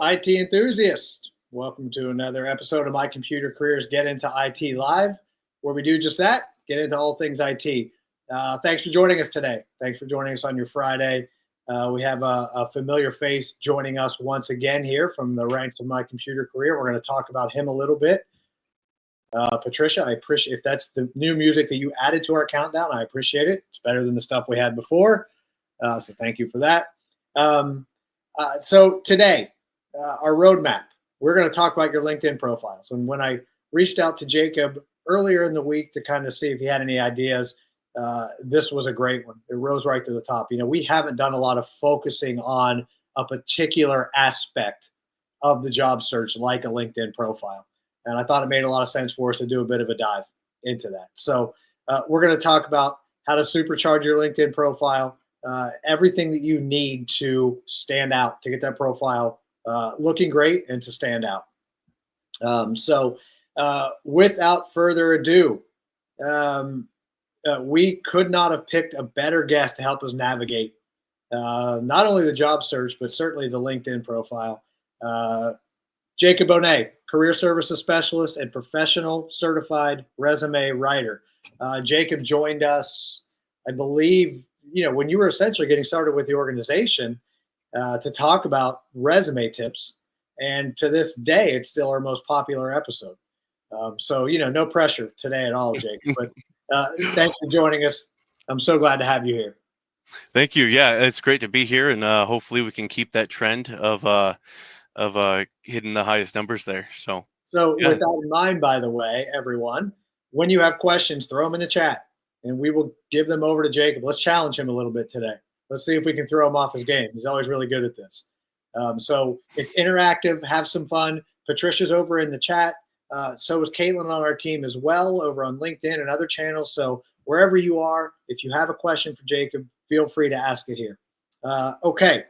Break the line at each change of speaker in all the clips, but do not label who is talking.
IT enthusiasts. Welcome to another episode of My Computer Careers Get Into IT Live, where we do just that, get into all things IT. Thanks for joining us today. Thanks for joining us on your Friday. We have a familiar face joining us once again here from the ranks of My Computer Career. We're going to talk about him a little bit. Patricia, I appreciate if that's the new music that you added to our countdown. I appreciate it. It's better than the stuff we had before. So thank you for that. So today, our roadmap, we're going to talk about your LinkedIn profiles. And when I reached out to Jacob earlier in the week to kind of see if he had any ideas, this was a great one. It rose right to the top. You know, we haven't done a lot of focusing on a particular aspect of the job search like a LinkedIn profile. And I thought it made a lot of sense for us to do a bit of a dive into that. So we're going to talk about how to supercharge your LinkedIn profile, everything that you need to stand out, to get that profile looking great and to stand out. So without further ado, we could not have picked a better guest to help us navigate not only the job search, but certainly the LinkedIn profile. Jacob Bonet, Career Services Specialist and Professional Certified Resume Writer. Jacob joined us, I believe, when you were essentially getting started with the organization to talk about resume tips. And to this day, it's still our most popular episode. So, no pressure today at all, Jacob. But thanks for joining us. I'm so glad to have you here.
Thank you. Yeah, it's great to be here. And hopefully we can keep that trend of hitting the highest numbers there. So
yeah. With that in mind, by the way, everyone, when you have questions, throw them in the chat and we will give them over to Jacob. Let's challenge him a little bit today. Let's see if we can throw him off his game. He's always really good at this. So it's interactive. Have some fun. Patricia's over in the chat. So is Caitlin on our team as well over on LinkedIn and other channels. So wherever you are, if you have a question for Jacob, feel free to ask it here. Okay.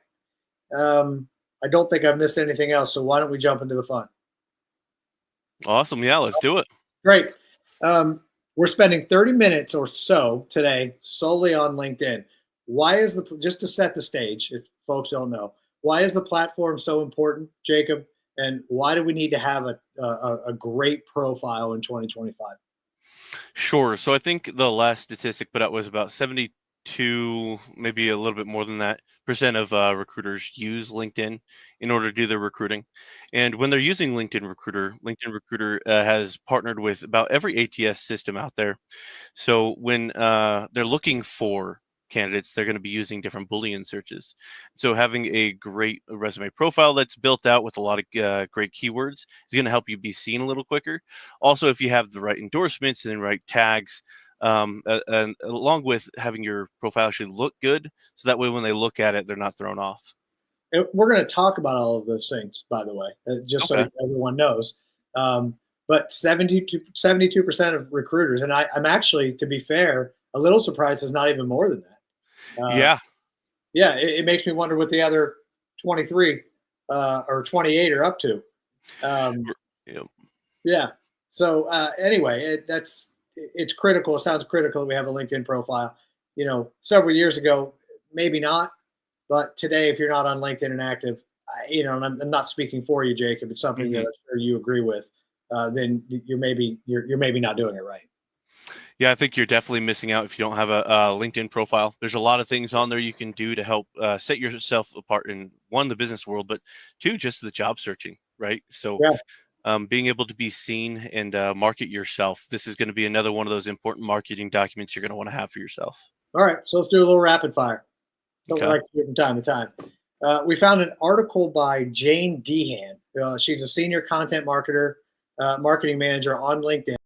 I don't think I've missed anything else. So why don't we jump into the fun?
Awesome. Yeah, let's do it.
Great. We're spending 30 minutes or so today solely on LinkedIn. Why is just to set the stage, if folks don't know, why is the platform so important, Jacob? And why do we need to have a great profile in 2025?
Sure. So I think the last statistic put out was about 72, maybe a little bit more than that, % of recruiters use LinkedIn in order to do their recruiting. And when they're using LinkedIn Recruiter has partnered with about every ATS system out there. So when they're looking for candidates, they're going to be using different Boolean searches. So having a great resume profile that's built out with a lot of great keywords is going to help you be seen a little quicker. Also, if you have the right endorsements and the right tags, and along with having your profile actually look good, so that way when they look at it, they're not thrown off.
We're going to talk about all of those things, by the way, just so everyone knows. But 72% of recruiters, and I'm actually, to be fair, a little surprised it's not even more than that.
Yeah,
it makes me wonder what the other 23 or 28 are up to. Yeah. So anyway, it's critical. It sounds critical that we have a LinkedIn profile. Several years ago, maybe not, but today, if you're not on LinkedIn and active, and I'm not speaking for you, Jacob. It's something that I'm sure you agree with. Then you're maybe not doing it right.
Yeah, I think you're definitely missing out if you don't have a LinkedIn profile. There's a lot of things on there you can do to help set yourself apart in, one, the business world, but two, just the job searching, right? So being able to be seen and market yourself, this is going to be another one of those important marketing documents you're going to want to have for yourself.
All right, so let's do a little rapid fire. Don't like to do it from time to time. We found an article by Jane Dehan. She's a senior content marketing manager on LinkedIn.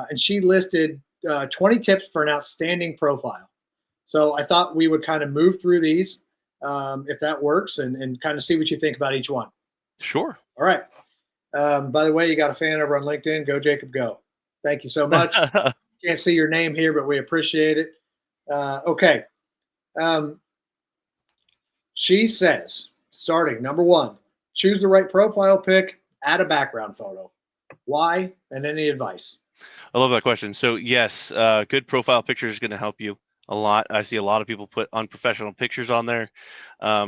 And she listed 20 tips for an outstanding profile. So I thought we would kind of move through these, if that works, and kind of see what you think about each one.
Sure.
All right. By the way, you got a fan over on LinkedIn. Go, Jacob, go. Thank you so much. Can't see your name here, but we appreciate it. Okay. She says, starting, number 1, choose the right profile pic, add a background photo. Why? And any advice?
I love that question. So yes, good profile picture is going to help you a lot. I see a lot of people put unprofessional pictures on there. A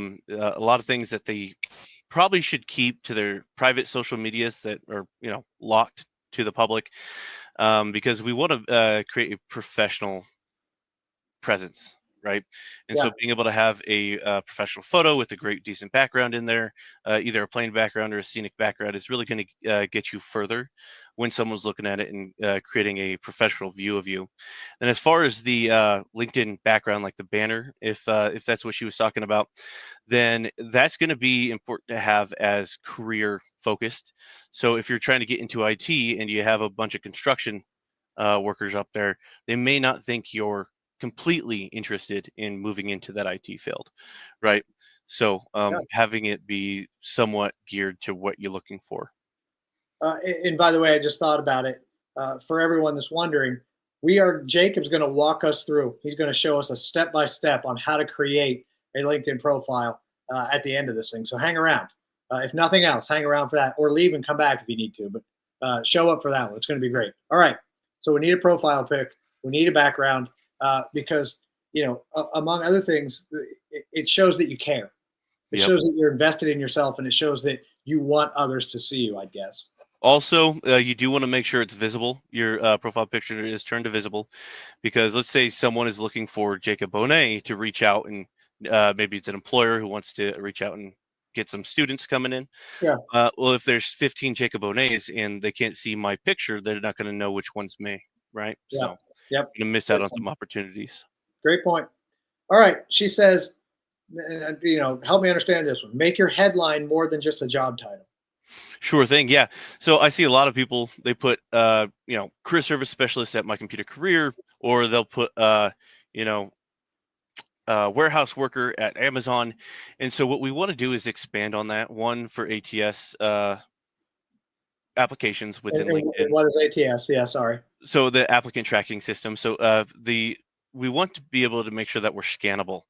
lot of things that they probably should keep to their private social medias that are, locked to the public, because we want to create a professional presence, right? And
Yeah.
so being able to have a professional photo with a great, decent background in there, either a plain background or a scenic background, is really going to get you further when someone's looking at it and creating a professional view of you. And as far as the LinkedIn background, like the banner, if that's what she was talking about, then that's going to be important to have as career focused. So if you're trying to get into IT and you have a bunch of construction workers up there, they may not think you're completely interested in moving into that IT field, right? So
Yeah.
having it be somewhat geared to what you're looking for.
And by the way, I just thought about it. For everyone that's wondering, Jacob's going to walk us through. He's going to show us a step by step on how to create a LinkedIn profile at the end of this thing. So hang around. If nothing else, hang around for that, or leave and come back if you need to. But show up for that one. It's going to be great. All right. So we need a profile pic. We need a background because among other things, it shows that you care. It
Yep.
shows that you're invested in yourself, and it shows that you want others to see you, I guess.
Also, you do want to make sure it's visible. Your profile picture is turned to visible, because let's say someone is looking for Jacob Bonet to reach out, and maybe it's an employer who wants to reach out and get some students coming in.
Yeah.
Well, if there's 15 Jacob Bonets and they can't see my picture, they're not going to know which one's me, right?
Yeah.
So
Yep.
you're going to miss out
Great
on
point.
some opportunities.
Great point. All right. She says, help me understand this one. Make your headline more than just a job title.
Sure thing. Yeah. So I see a lot of people, they put, career service specialist at my computer career, or they'll put, you know, warehouse worker at Amazon. And so what we want to do is expand on that one for ATS applications within
And
LinkedIn.
what is ATS? Yeah, sorry.
So the applicant tracking system. So we want to be able to make sure that we're scannable.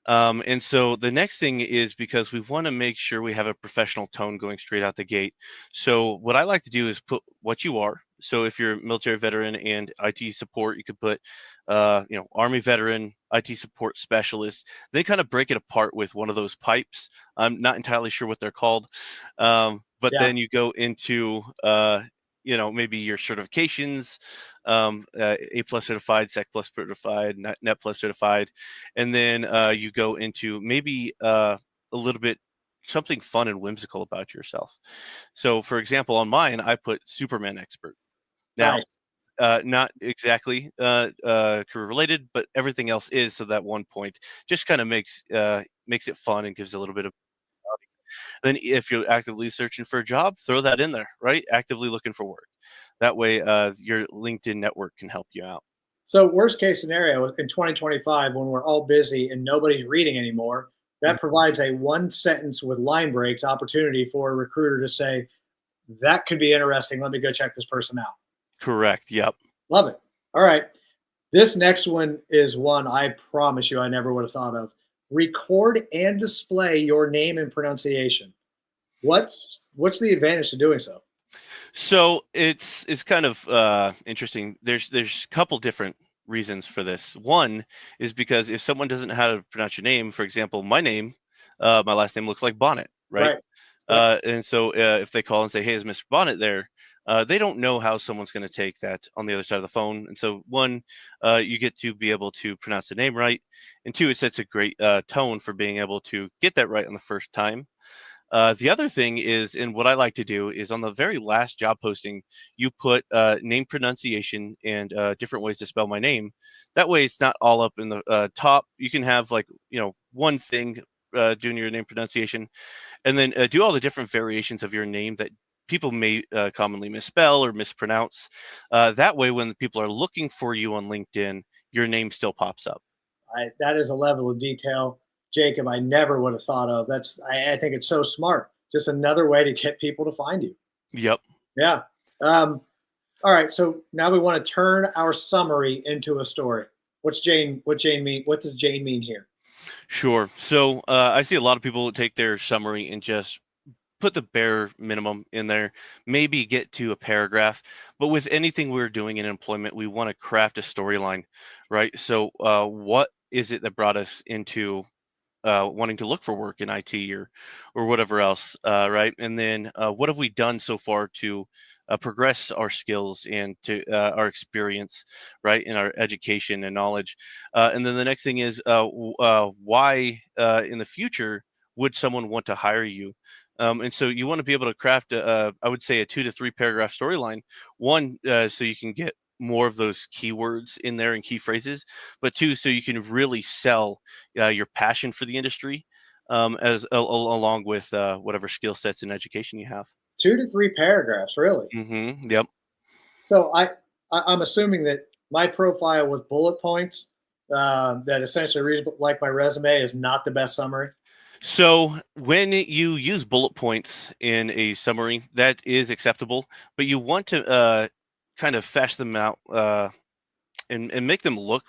And so the next thing is, because we want to make sure we have a professional tone going straight out the gate. So what I like to do is put what you are. So if you're a military veteran and IT support, you could put, Army veteran, IT support specialist. Then kind of break it apart with one of those pipes. I'm not entirely sure what they're called. But
Yeah.
then you go into, maybe your certifications, A plus certified, Sec plus certified, Net plus certified, and then you go into maybe a little bit something fun and whimsical about yourself. So, for example, on mine, I put Superman expert. Now,
Nice.
not exactly career related, but everything else is. So that one point just kind of makes it fun and gives a little bit of. Then, if you're actively searching for a job, throw that in there, right? Actively looking for work. That way, your LinkedIn network can help you out.
So, worst case scenario in 2025, when we're all busy and nobody's reading anymore,
Mhm.
that provides a one sentence with line breaks opportunity for a recruiter to say, that could be interesting. Let me go check this person out.
Correct. Yep.
Love it. All right. This next one is one I promise you I never would have thought of. Record and display your name and pronunciation. What's the advantage to doing so?
So it's kind of interesting. There's a couple different reasons for this. One is because if someone doesn't know how to pronounce your name, for example, my last name looks like Bonnet, right?
Right. Yep.
And so if they call and say, "Hey, is Mr. Bonnet there?" They don't know how someone's going to take that on the other side of the phone. And so, one, you get to be able to pronounce the name right, and two, it sets a great tone for being able to get that right on the first time. The other thing is, and what I like to do is, on the very last job posting, you put name pronunciation and different ways to spell my name. That way, it's not all up in the top. You can have, like, one thing doing your name pronunciation, and then do all the different variations of your name that people may commonly misspell or mispronounce. That way, when people are looking for you on LinkedIn, your name still pops up.
That is a level of detail, Jacob, I never would have thought of. I think it's so smart. Just another way to get people to find you.
Yep.
Yeah. Um, all right. So now we want to turn our summary into a story. What Jane mean? What does Jane mean here?
Sure. So I see a lot of people take their summary and just put the bare minimum in there, maybe get to a paragraph. But with anything we're doing in employment, we want to craft a storyline, right? So what is it that brought us into wanting to look for work in IT or whatever else, right? And then what have we done so far to progress our skills and to our experience, right, in our education and knowledge? And then the next thing is why in the future would someone want to hire you? And so you want to be able to craft, I would say, a 2 to 3 paragraph storyline. One, so you can get more of those keywords in there and key phrases, but two, so you can really sell your passion for the industry, along with whatever skill sets and education you have.
2 to 3 paragraphs, really.
Yep.
So I'm assuming that my profile with bullet points that essentially reads like my resume is not the best summary.
So when you use bullet points in a summary, that is acceptable, but you want to kind of flesh them out and make them look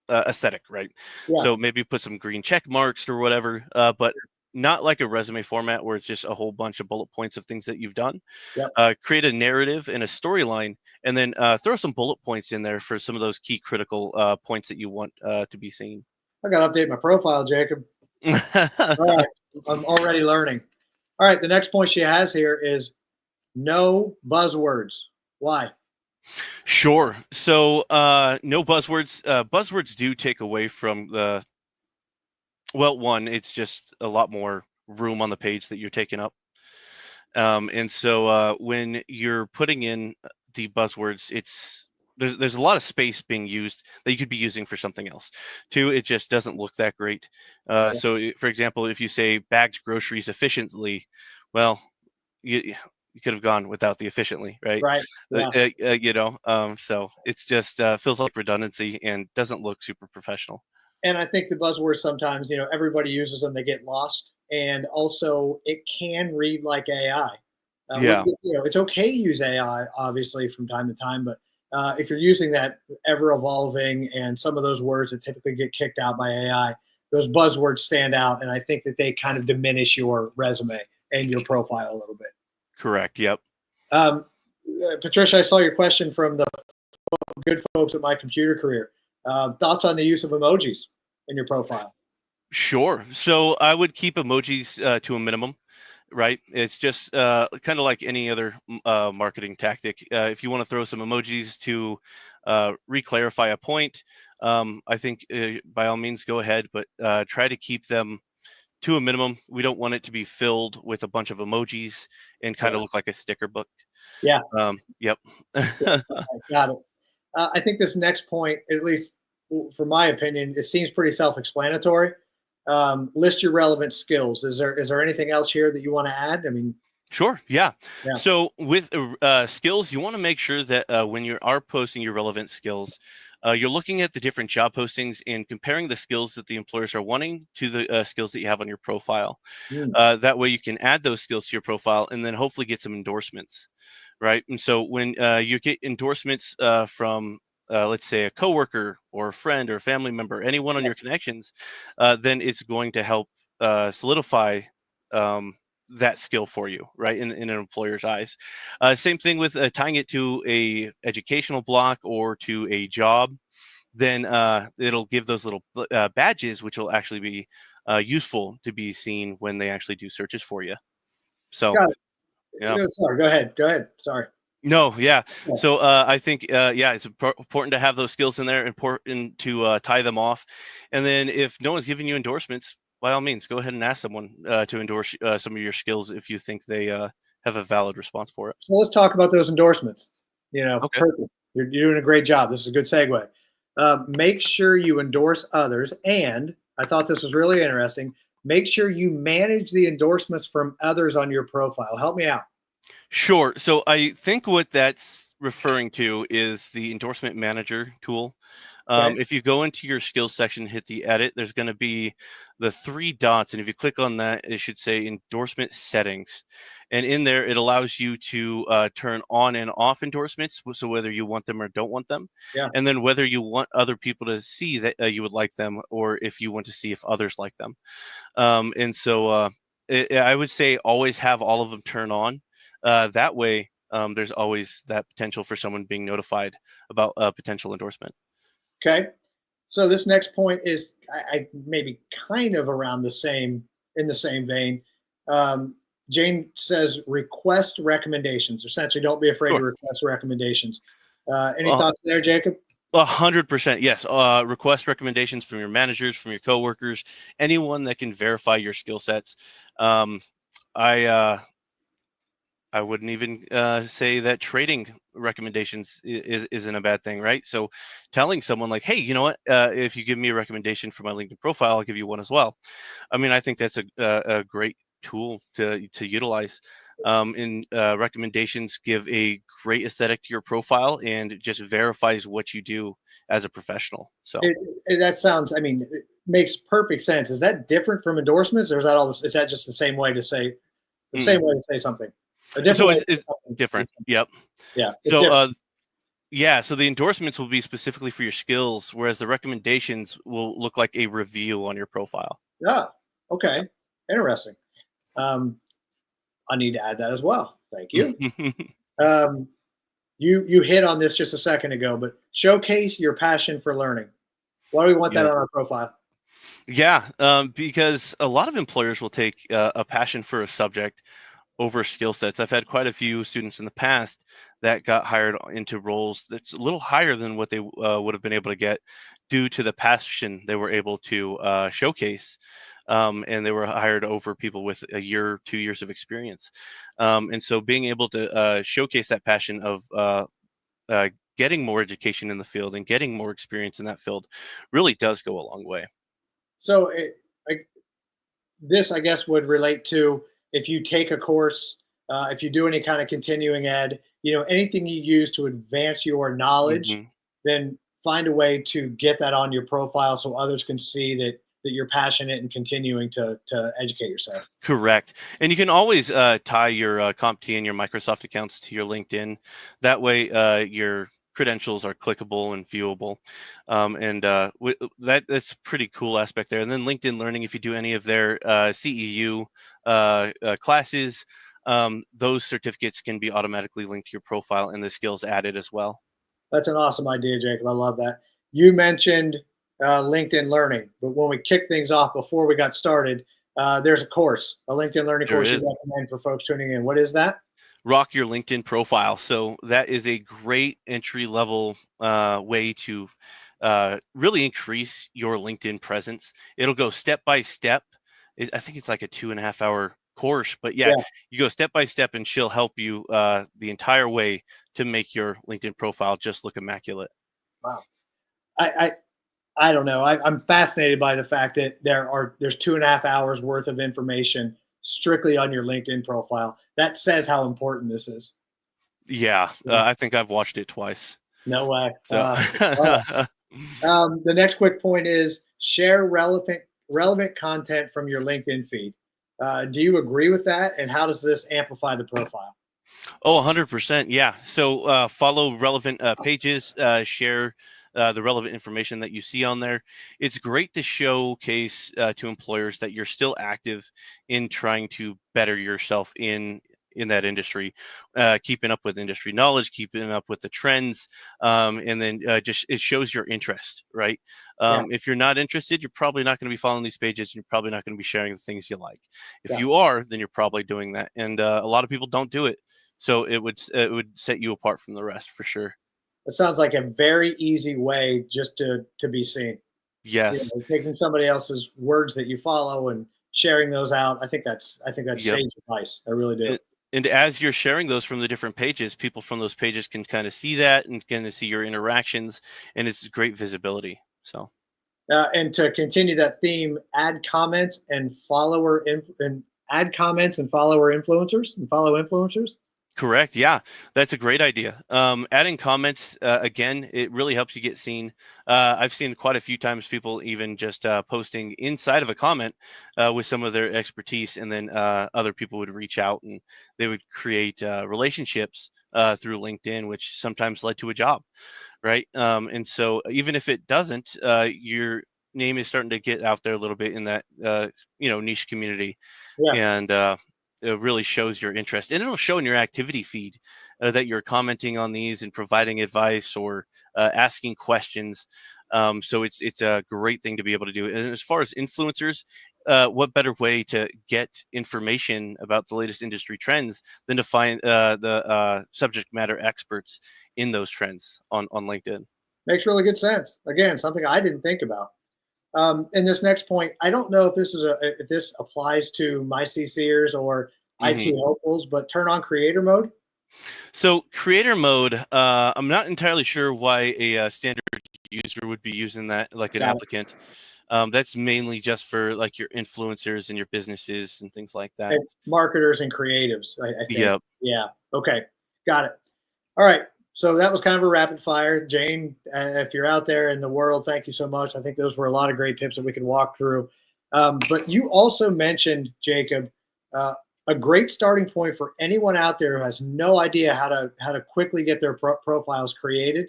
aesthetic, right?
Yeah.
So maybe put some green check marks or whatever, but not like a resume format where it's just a whole bunch of bullet points of things that you've done.
Yep.
Create a narrative and a storyline, and then throw some bullet points in there for some of those key critical points that you want to be seen.
I got to update my profile, Jacob. All right. I'm already learning. All right. The next point she has here is no buzzwords. Why?
Sure. So no buzzwords. Buzzwords do take away from the, well, one, it's just a lot more room on the page that you're taking up. And so when you're putting in the buzzwords, there's a lot of space being used that you could be using for something else. Two, it just doesn't look that great. For example, if you say bagged groceries efficiently, well, you could have gone without the efficiently, right?
Right. Yeah.
So it's just feels like redundancy and doesn't look super professional.
And I think the buzzwords sometimes, everybody uses them, they get lost. And also, it can read like AI.
Yeah.
It's okay to use AI, obviously, from time to time, but if you're using that ever evolving and some of those words that typically get kicked out by AI, those buzzwords stand out. And I think that they kind of diminish your resume and your profile a little bit.
Correct. Yep.
Patricia, I saw your question from the good folks at My Computer Career. Thoughts on the use of emojis in your profile?
Sure. So I would keep emojis to a minimum, right? It's just kind of like any other marketing tactic. If you want to throw some emojis to re-clarify a point, I think by all means go ahead, but try to keep them to a minimum. We don't want it to be filled with a bunch of emojis and kind of look like a sticker book.
Yeah.
Yep.
Got it. I think this next point, at least for my opinion, it seems pretty self-explanatory. List your relevant skills. Is there anything else here that you want to add? I mean,
Sure. Yeah.
Yeah.
So with skills, you want to make sure that when you are posting your relevant skills, you're looking at the different job postings and comparing the skills that the employers are wanting to the skills that you have on your profile. That way you can add those skills to your profile and then hopefully get some endorsements, right? And so when you get endorsements from let's say a coworker or a friend or a family member, anyone on your connections, then it's going to help solidify that skill for you, right, in an employer's eyes. Same thing with tying it to a educational block or to a job. Then it'll give those little badges, which will actually be useful to be seen when they actually do searches for you. So,
Got it.
yeah.
No, sorry. Go ahead. Go ahead. Sorry.
No, yeah.
Yeah.
So I think, yeah, it's important to have those skills in there, important to tie them off. And then if no one's giving you endorsements, by all means, go ahead and ask someone to endorse some of your skills if you think they have a valid response for it.
So let's talk about those endorsements.
Okay.
Perfect. You're doing a great job. This is a good segue. Make sure you endorse others. And I thought this was really interesting. Make sure you manage the endorsements from others on your profile. Help me out.
Sure. So I think what that's referring to is the endorsement manager tool.
Okay.
If you go into your skills section, hit the edit, there's going to be the 3 dots. And if you click on that, it should say endorsement settings. And in there, it allows you to turn on and off endorsements. So whether you want them or don't want them.
Yeah.
And then whether you want other people to see that you would like them or if you want to see if others like them. And so I would say always have all of them turn on. That way, there's always that potential for someone being notified about a potential endorsement.
Okay. So this next point is I maybe kind of around the same in the same vein. Um, Jane says request recommendations. Essentially, don't be afraid to
Sure.
request recommendations. Any
Uh,
thoughts there, Jacob?
100%, yes. Request recommendations from your managers, from your coworkers, anyone that can verify your skill sets. Um, I I wouldn't even say that trading recommendations isn't a bad thing, right? So, telling someone like, "Hey, you know what? If you give me a recommendation for my LinkedIn profile, I'll give you one as well." I mean, I think that's a great tool to utilize. And recommendations give a great aesthetic to your profile and it just verifies what you do as a professional. So,
That sounds. I mean, it makes perfect sense. Is that different from endorsements, or is that all? Is that just the same way to say the
mm-mm.
same way to say something? A different
So
way to say
it's
something.
different. Yep.
Yeah, it's
So
different.
yeah, so the endorsements will be specifically for your skills, whereas the recommendations will look like a review on your profile.
Yeah.
Yep.
Okay. Interesting. Um, I need to add that as well. Thank you. Um, you hit on this just a second ago, but showcase your passion for learning. Why do we want that
Yep.
on our profile?
Yeah, because a lot of employers will take a passion for a subject over skill sets. I've had quite a few students in the past that got hired into roles that's a little higher than what they would have been able to get due to the passion they were able to showcase. And they were hired over people with a year, 2 years of experience. And so being able to showcase that passion of getting more education in the field and getting more experience in that field really does go a long way.
So I, this, I guess, would relate to if you take a course, if you do any kind of continuing ed, anything you use to advance your knowledge,
hmm
then find a way to get that on your profile so others can see that you're passionate and continuing to educate yourself.
Correct. And you can always tie your CompT and your Microsoft accounts to your LinkedIn. That way, your credentials are clickable and viewable. And that's a pretty cool aspect there. And then LinkedIn Learning, if you do any of their CEU classes, those certificates can be automatically linked to your profile and the skills added as well.
That's an awesome idea, Jacob. I love that. You mentioned LinkedIn Learning, but when we kick things off before we got started, there's a course, a LinkedIn Learning
There
course you
is.
recommend for folks tuning in. What is that?
Rock your LinkedIn profile. So that is a great entry level way to really increase your LinkedIn presence. It'll go step by step. I think it's like a 2.5 hour course, but yeah,
Yeah.
you go step by step and she'll help you the entire way to make your LinkedIn profile just look immaculate.
Wow. I I don't know. I'm fascinated by the fact that there's 2.5 hours worth of information strictly on your LinkedIn profile. That says how important this is.
Yeah,
Yeah.
I think I've watched it twice.
No way.
So
Well, the next quick point is share relevant content from your LinkedIn feed. Do you agree with that? And how does this amplify the profile?
Oh, 100%. Yeah. So follow relevant pages, share the relevant information that you see on there. It's great to showcase to employers that you're still active in trying to better yourself in that industry, keeping up with industry knowledge, keeping up with the trends, and then just it shows your interest, right?
Yeah,
If you're not interested, you're probably not going to be following these pages. You're probably not going to be sharing the things you like. If
yeah.
you are, then you're probably doing that, and a lot of people don't do it, so it would set you apart from the rest for sure.
It sounds like a very easy way just to be seen.
Yes.
Taking somebody else's words that you follow and sharing those out. I think that's
Yep.
sage advice. I really do.
And, and as you're sharing those from the different pages, people from those pages can kind of see that and kind of see your interactions, and it's great visibility. So.
And to continue that theme, add comments and add comments and follower influencers and follow influencers.
Correct. Yeah, that's a great idea. Adding comments again, it really helps you get seen. I've seen quite a few times people even just posting inside of a comment with some of their expertise, and then other people would reach out and they would create relationships through LinkedIn, which sometimes led to a job, right? And so even if it doesn't, your name is starting to get out there a little bit in that niche community,
Yeah.
and really shows your interest, and it'll show in your activity feed that you're commenting on these and providing advice or asking questions. So it's a great thing to be able to do. And as far as influencers, what better way to get information about the latest industry trends than to find the subject matter experts in those trends on LinkedIn?
Makes really good sense. Again, something I didn't think about. And this next point, I don't know if this applies to my CCers or
hmm
IT hopefuls, but turn on creator mode.
So creator mode, I'm not entirely sure why a standard user would be using that, like an
Got it.
applicant. That's mainly just for like your influencers and your businesses and things like that.
And marketers and creatives, I think.
Yeah.
Yeah. Okay. Got it. All right. So that was kind of a rapid fire. Jane, if you're out there in the world, thank you so much. I think those were a lot of great tips that we can walk through. But you also mentioned, Jacob, uh, a great starting point for anyone out there who has no idea how to quickly get their profiles created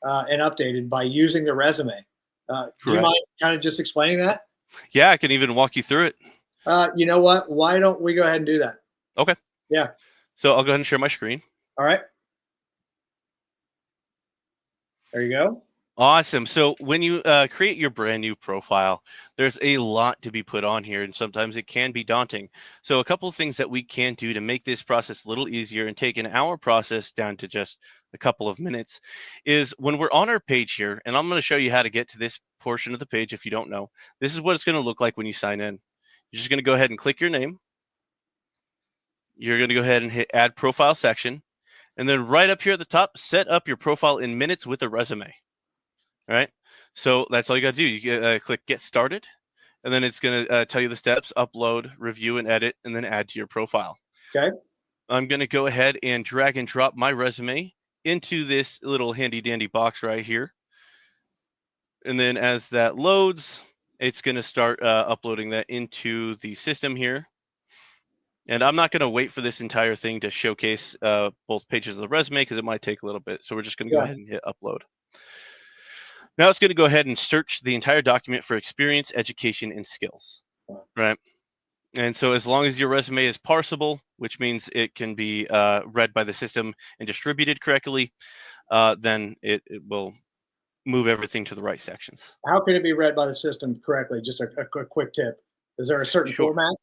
and updated by using the resume. Do you
Correct.
mind kind of just explaining that?
Yeah, I can even walk you through it.
You know what? Why don't we go ahead and do that?
Okay.
Yeah.
So I'll go ahead and share my screen.
All right. There you go.
Awesome. So when you create your brand new profile, there's a lot to be put on here, and sometimes it can be daunting. So a couple of things that we can do to make this process a little easier and take an hour process down to just a couple of minutes is when we're on our page here, and I'm going to show you how to get to this portion of the page if you don't know. This is what it's going to look like when you sign in. You're just going to go ahead and click your name. You're going to go ahead and hit Add Profile Section. And then right up here at the top, set up your profile in minutes with a resume. All right. So that's all you got to do. You click Get Started, and then it's going to tell you the steps: upload, review, and edit, and then add to your profile.
Okay.
I'm going to go ahead and drag and drop my resume into this little handy dandy box right here. And then as that loads, it's going to start uploading that into the system here. And I'm not going to wait for this entire thing to showcase both pages of the resume because it might take a little bit. So we're just going to go ahead and hit upload. Now it's going to go ahead and search the entire document for experience, education, and skills, right? And so as long as your resume is parsable, which means it can be read by the system and distributed correctly, then it will move everything to the right sections.
How can it be read by the system correctly? Just a quick tip. Is there a certain
Sure.
format?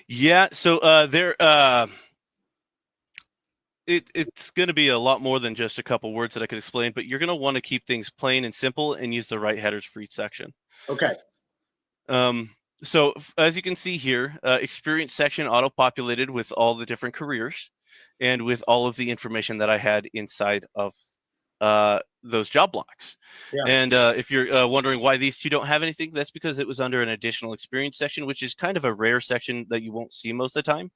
Yeah, so it's going to be a lot more than just a couple words that I could explain, but you're going to want to keep things plain and simple and use the right headers for each section.
Okay.
So as you can see here, experience section auto-populated with all the different careers and with all of the information that I had inside of those job blocks.
Yeah.
And if you're wondering why these two don't have anything, that's because it was under an additional experience section, which is kind of a rare section that you won't see most of the time.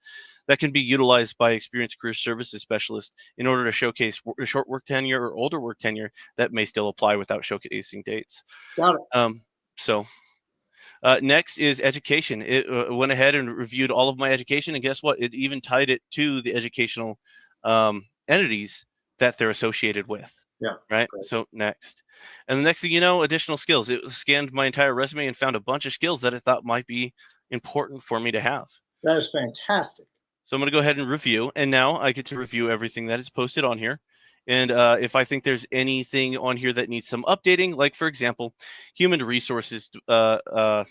That can be utilized by experienced career services specialists in order to showcase short work tenure or older work tenure that may still apply without showcasing dates.
Got it.
Next is education. It went ahead and reviewed all of my education, and guess what? It even tied it to the educational entities that they're associated with.
Yeah.
Right.
Great.
So next. And the next thing you know, additional skills. It scanned my entire resume and found a bunch of skills that it thought might be important for me to have.
That is fantastic.
So I'm going to go ahead and review. And now I get to review everything that is posted on here. And if I think there's anything on here that needs some updating, like, for example, human resources generalist,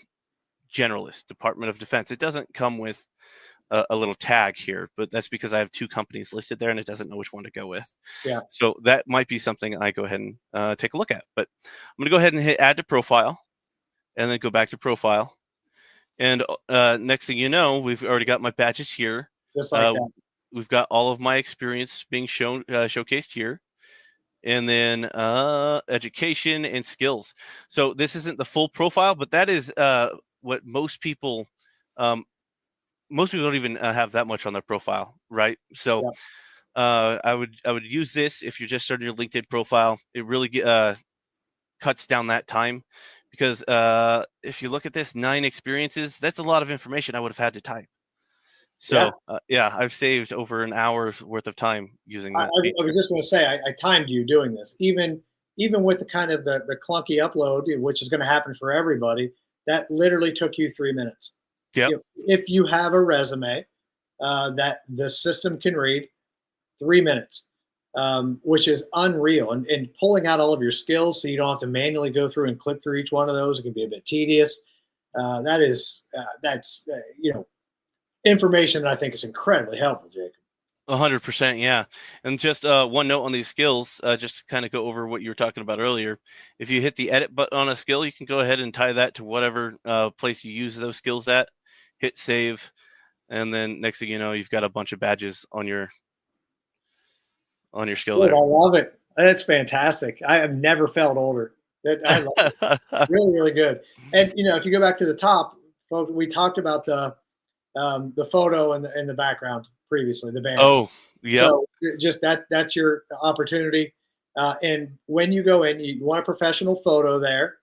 Department of Defense, it doesn't come with a little tag here, but that's because I have two companies listed there and it doesn't know which one to go with.
Yeah.
So that might be something I go ahead and take a look at. But I'm going to go ahead and hit Add to Profile and then go back to Profile. And next thing you know, we've already got my badges here.
Just like that.
We've got all of my experience being shown showcased here. And then education and skills. So this isn't the full profile, but that is what most people don't even have that much on their profile, right? So I would use this if you're just starting your LinkedIn profile. It really cuts down that time because if you look at this, 9 experiences, that's a lot of information I would have had to type. So I've saved over an hour's worth of time using that.
I was just going to say, I timed you doing this, even with the kind of the clunky upload, which is going to happen for everybody. That literally took you 3 minutes.
Yep.
If you have a resume, that the system can read. 3 minutes, which is unreal. And pulling out all of your skills so you don't have to manually go through and click through each one of those, it can be a bit tedious. That's information that I think is incredibly helpful, Jacob.
100%, yeah. And just one note on these skills, just to kind of go over what you were talking about earlier. If you hit the edit button on a skill, you can go ahead and tie that to whatever place you use those skills at. Hit save, and then next thing you know, you've got a bunch of badges on your skill
Good,
there.
I love it. That's fantastic. I have never felt older. I love it. Really, really good. And if you go back to the top, folks, we talked about the photo in the background previously, the banner.
Oh, yep.
So just that's your opportunity. And when you go in, you want a professional photo there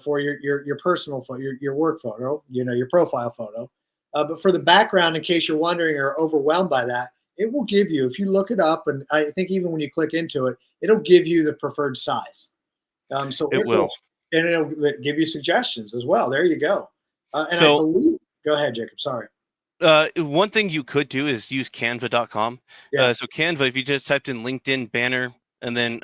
for your personal photo, your work photo, your profile photo. But for the background, in case you're wondering or overwhelmed by that, it will give you, if you look it up, and I think even when you click into it, it'll give you the preferred size. So
It will.
And it'll give you suggestions as well. There you go. And
So,
I believe, go ahead, Jacob. Sorry.
one thing you could do is use canva.com.
Yeah.
So Canva, if you just typed in LinkedIn banner and then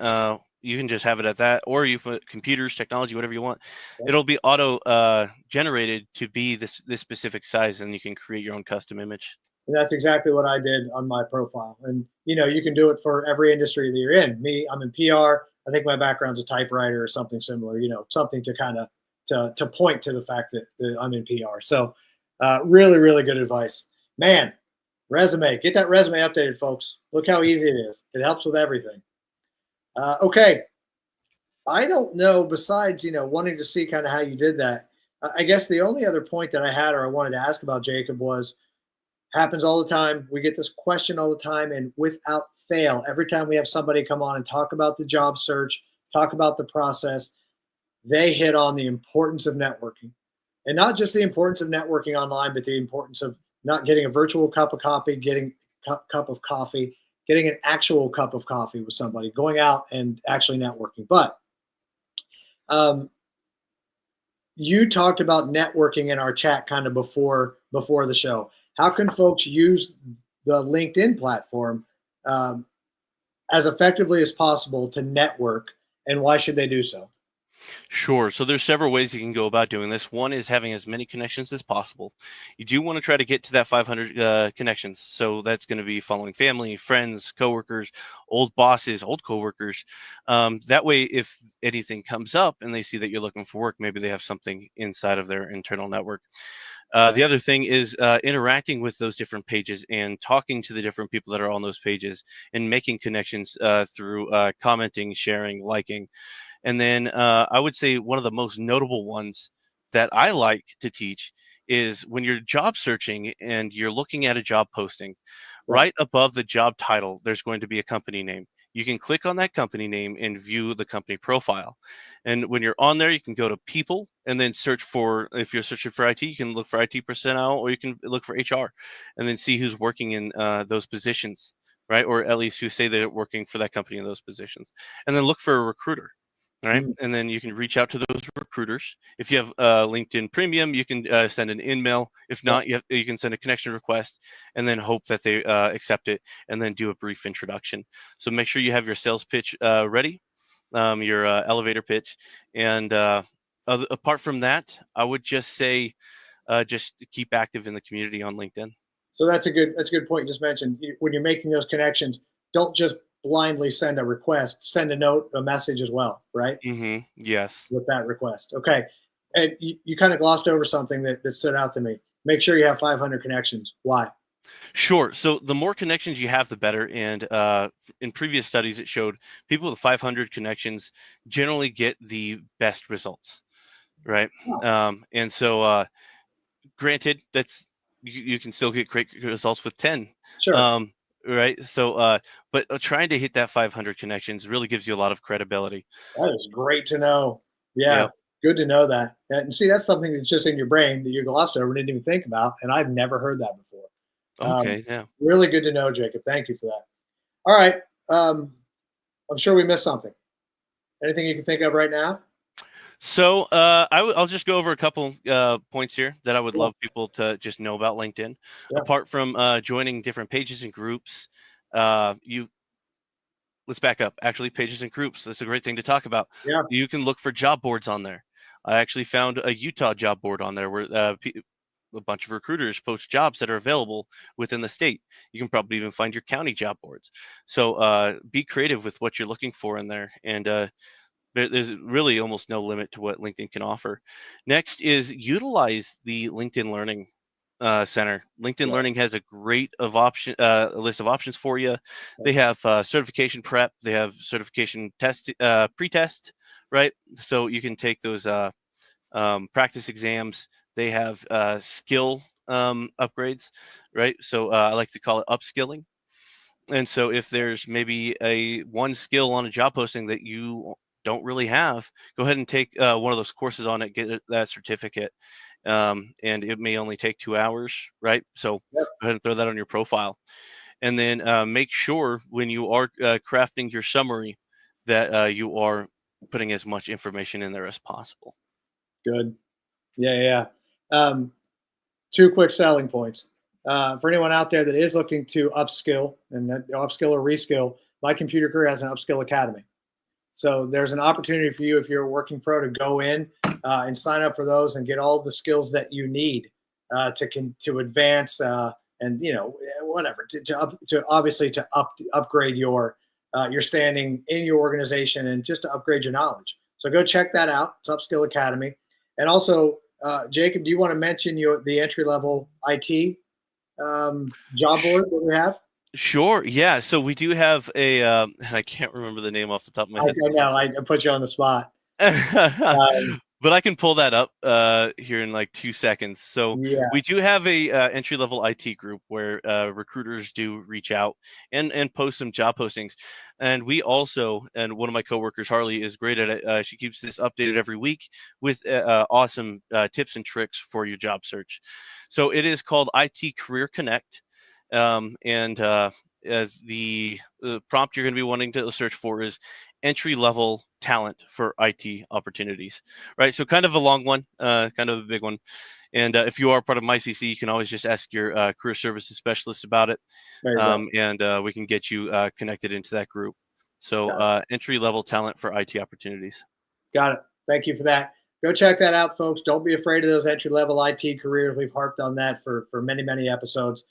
you can just have it at that, or you put computers, technology, whatever you want.
Yeah.
It'll be auto generated to be this specific size, and you can create your own custom image.
And that's exactly what I did on my profile. And you can do it for every industry that you're in. Me, I'm in PR. I think my background's a typewriter or something similar. Something to kind of to point to the fact that I'm in PR. So, really, really good advice, man. Resume, get that resume updated, folks. Look how easy it is. It helps with everything. Okay, I don't know. Besides, wanting to see kind of how you did that. I guess the only other point that I had or I wanted to ask about, Jacob, was. Happens all the time. We get this question all the time, and without fail, every time we have somebody come on and talk about the job search, talk about the process, they hit on the importance of networking. And not just the importance of networking online, but the importance of not getting a virtual cup of coffee, getting cup of coffee, getting an actual cup of coffee with somebody, going out and actually networking. But you talked about networking in our chat kind of before the show. How can folks use the LinkedIn platform as effectively as possible to network, and why should they do so?
Sure. So there's several ways you can go about doing this. One is having as many connections as possible. You do want to try to get to that 500 connections. So that's going to be following family, friends, coworkers, old bosses, old coworkers. That way, if anything comes up and they see that you're looking for work, maybe they have something inside of their internal network. The other thing is interacting with those different pages and talking to the different people that are on those pages and making connections through commenting, sharing, liking. And then I would say one of the most notable ones that I like to teach is when you're job searching and you're looking at a job posting, right above the job title, there's going to be a company name. You can click on that company name and view the company profile. And when you're on there, you can go to people and then search for, if you're searching for IT, you can look for IT personnel, or you can look for HR and then see who's working in those positions, right? Or at least who say they're working for that company in those positions. And then look for a recruiter. Right. And then you can reach out to those recruiters. If you have LinkedIn Premium, you can send an email. If not, you can send a connection request and then hope that they accept it and then do a brief introduction. So make sure you have your sales pitch ready, your elevator pitch. And apart from that, I would just say just keep active in the community on LinkedIn.
So that's a good point you just mentioned. When you're making those connections, don't just blindly send a request, send a note, a message as well, right?
Mm-hmm. Yes.
With that request. Okay. And you kind of glossed over something that stood out to me. Make sure you have 500 connections. Why?
Sure. So the more connections you have, the better. And in previous studies, it showed people with 500 connections generally get the best results, right? And so, granted, that's you can still get great results with 10.
Sure.
Right. So, but trying to hit that 500 connections really gives you a lot of credibility.
That is great to know. Yeah.
Yeah.
Good to know that. And see, that's something that's just in your brain that you glossed over and didn't even think about. And I've never heard that before.
Okay. Yeah.
Really good to know, Jacob. Thank you for that. All right. I'm sure we missed something. Anything you can think of right now?
So I'll just go over a couple points here that I would
Yeah.
love people to just know about LinkedIn.
Yeah.
Apart from joining different pages and groups, you let's back up. Actually, pages and groups. That's a great thing to talk about.
Yeah.
You can look for job boards on there. I actually found a Utah job board on there where a bunch of recruiters post jobs that are available within the state. You can probably even find your county job boards. So be creative with what you're looking for in there, and there's really almost no limit to what LinkedIn can offer. Next is utilize the LinkedIn Learning Center. LinkedIn
Yeah.
Learning has a a list of options for you. They have certification prep. They have certification test, pre-test, right? So you can take those practice exams. They have skill upgrades, right? So I like to call it upskilling. And so if there's maybe a one skill on a job posting that you don't really have, go ahead and take one of those courses on it, get that certificate. And it may only take 2 hours, right? So
Yep.
go ahead and throw that on your profile. And then make sure when you are crafting your summary that you are putting as much information in there as possible.
Good. Yeah. Yeah. Two quick selling points. For anyone out there that is looking to upskill and upskill or reskill, My Computer Career has an upskill academy. So there's an opportunity for you if you're a working pro to go in and sign up for those and get all the skills that you need to advance and whatever to obviously to upgrade your standing in your organization and just to upgrade your knowledge. So go check that out. It's Upskill Academy. And also, Jacob, do you want to mention the entry level IT job board that we have?
Sure. Yeah. So we do have a, and I can't remember the name off the top of my
I
head.
know I put you on the spot.
But I can pull that up here in like 2 seconds. So
Yeah.
we do have a entry level IT group where recruiters do reach out and post some job postings. And we also, and one of my coworkers, Harley, is great at it. She keeps this updated every week with awesome tips and tricks for your job search. So it is called IT Career Connect. And as the prompt you're going to be wanting to search for is entry level talent for IT opportunities, right? So kind of a long one, kind of a big one. And if you are part of MyCC, you can always just ask your career services specialist about it,
There you go.
and we can get you connected into that group. So entry level talent for IT opportunities.
Got it. Thank you for that. Go check that out, folks. Don't be afraid of those entry level IT careers. We've harped on that for many, many episodes.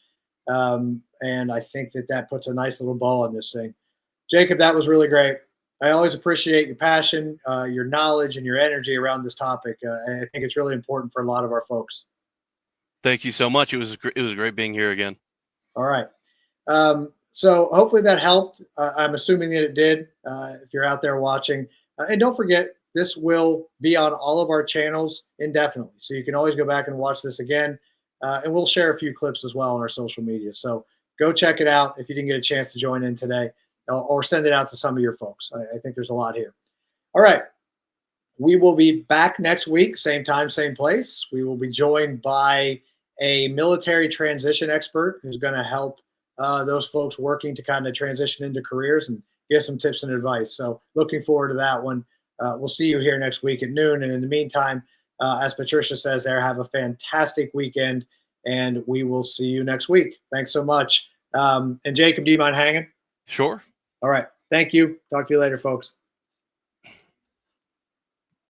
And I think that puts a nice little ball on this thing. Jacob, that was really great. I always appreciate your passion, your knowledge, and your energy around this topic. I think it's really important for a lot of our folks.
Thank you so much. It was great being here again.
All right. So hopefully that helped. I'm assuming that it did. If you're out there watching, and don't forget, this will be on all of our channels indefinitely. So you can always go back and watch this again. And we'll share a few clips as well on our social media. So go check it out if you didn't get a chance to join in today, or send it out to some of your folks. I think there's a lot here. All right. We will be back next week, same time, same place. We will be joined by a military transition expert who's going to help those folks working to kind of transition into careers and give some tips and advice. So looking forward to that one. We'll see you here next week at noon. And in the meantime, as Patricia says there, have a fantastic weekend, and we will see you next week. Thanks so much. And Jacob, do you mind hanging?
Sure.
All right. Thank you. Talk to you later, folks.